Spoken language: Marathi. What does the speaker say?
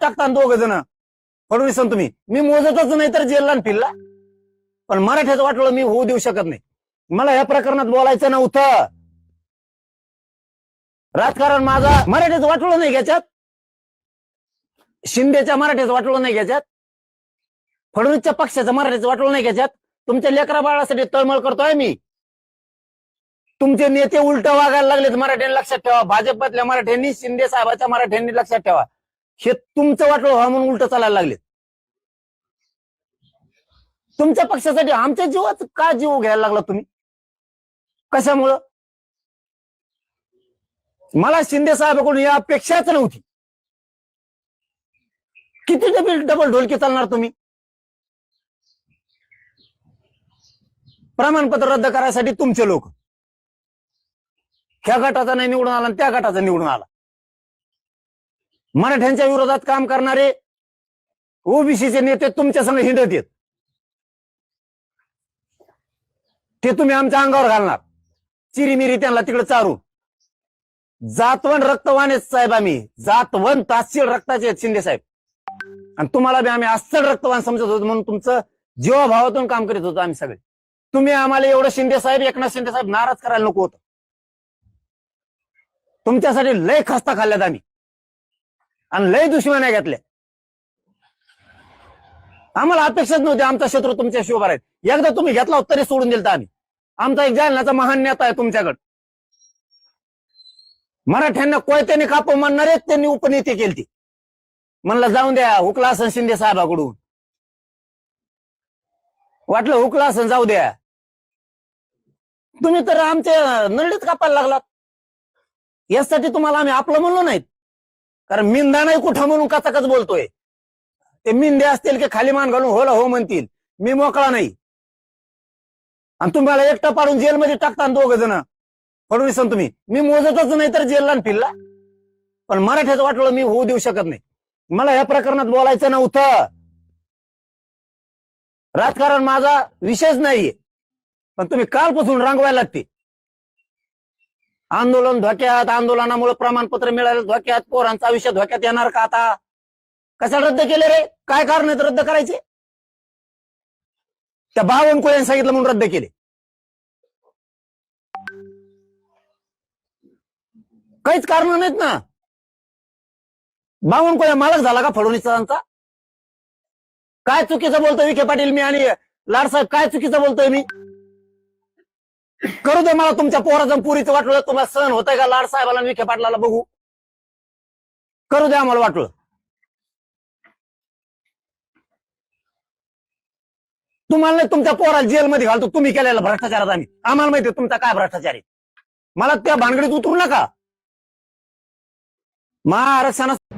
टाकता दोघ जण फडणवीस तुम्ही. मी मोजतच नाही तर जेलला फिरला. पण मराठ्याचं वाटलं मी होऊ देऊ शकत नाही. मला या प्रकरणात बोलायचं नव्हतं. राजकारण माझा मराठ्याचं वाटलं नाही घ्याच्यात. शिंदेच्या मराठ्याचं वाटलं नाही घ्याच्यात. फडणवीसच्या पक्षाचं मराठ्याचं वाटलं नाही घ्याच्यात. तुमच्या लेकरा बाळासाठी तळमळ करतोय मी. तुमचे नेते उलट वागायला लागलेत मराठ्यांनी लक्षात ठेवा. भाजपातल्या मराठ्यांनी शिंदे साहेबाच्या मराठ्यांनी लक्षात ठेवा. हे तुमचं वाटलं व्हा म्हणून उलट चालायला लागलेत. तुमच्या पक्षासाठी आमच्या जीवात का जीव घ्यायला लागला तुम्ही? कशामुळं? मला शिंदे साहेबांकडून या अपेक्षाच नव्हती. किती डबल ढोलकी चालणार तुम्ही? प्रमाणपत्र रद्द करायसाठी तुमचे लोक ह्या गटाचा नाही निवडून आला आणि त्या गटाचा निवडून आला. मराठ्यांच्या विरोधात काम करणारे ओबीसीचे नेते तुमच्या संग हिंडत येत. ते तुम्ही आमच्या अंगावर घालणार. चिरीमिरी त्यांना तिकडे चारू. जातवन रक्तवान आहेत साहेब आम्ही. जातवन तासील रक्ताचे आहेत शिंदे साहेब. आणि तुम्हाला बी आम्ही अस्सल रक्तवान समजत होतो म्हणून तुमचं जीवाभावातून काम करीत होतो आम्ही सगळे. तुम्ही आम्हाला एवढं शिंदे साहेब एकनाथ शिंदे साहेब नाराज करायला नको होतं. तुमच्यासाठी लय खस्ता खाल्ल्यात आम्ही आणि लय दुश्मन्या घेतल्या. आम्हाला अपेक्षाच नव्हती आमचा शत्रू तुमच्याशी उभा राहील. एकदा तुम्ही घेतला होता तरी सोडून दिलता आम्ही. आमचा एक जालन्याचा महान नेता आहे तुमच्याकडे. मराठ्यांना कोयत्याने काप मानणारे त्यांनी उपनेते केली. म्हणलं जाऊन द्या हुकला असन शिंदे साहेबाकडून. वाटलं हुकला असन जाऊ द्या. तुम्ही तर आमच्या नरडीत कापायला लागलात. यासाठी तुम्हाला आम्ही आपलं म्हणलो नाहीत. कारण मिंदा नाही कुठं म्हणून कचाकच बोलतोय. ते मिंदे असतील की खाली मान घालून होला हो म्हणतील. मी मोकळा नाही. आणि तुम्हाला एकटा पाडून जेलमध्ये टाकता दोघ जण फडणवीस तुम्ही. मी मोजतच नाही तर जेलला फिरला. पण मराठ्याचं वाटलं मी होऊ देऊ शकत नाही. मला या प्रकरणात बोलायचं नव्हतं. राजकारण माझा विषयच नाहीये. पण तुम्ही कालपासून रांगवायला लागते. आंदोलन धोक्यात, आंदोलनामुळे प्रमाणपत्र मिळालं धोक्यात, पोरांचा आयुष्य धोक्यात येणार का आता? कशाला रद्द केले रे? काय कारण आहेत रद्द करायचे? त्या बावनकुळ्यांनी सांगितलं म्हणून रद्द केले. काहीच कारण नाहीत ना. बावनकुळ्या मालक झाला का फडणवीसांचा? काय चुकीचं बोलतोय विखे पाटील मी आणि लाडसाहेब? काय चुकीचं बोलतोय मी? करू दे मला तुमच्या पोराचं पुरीचं वाटलं. तुम्हाला सहन होतंय का लाडसाहेबाला विखे पाटलाला बघू? करू द्या आम्हाला वाटलं. तुम्हाला नाही तुमच्या पोराला जेलमध्ये घालतो तुम्ही केलेला भ्रष्टाचारात आम्ही. आम्हाला माहिती तुमचा काय भ्रष्टाचार आहे. मला त्या भानगडीत उतरू नका. महाआरक्षणात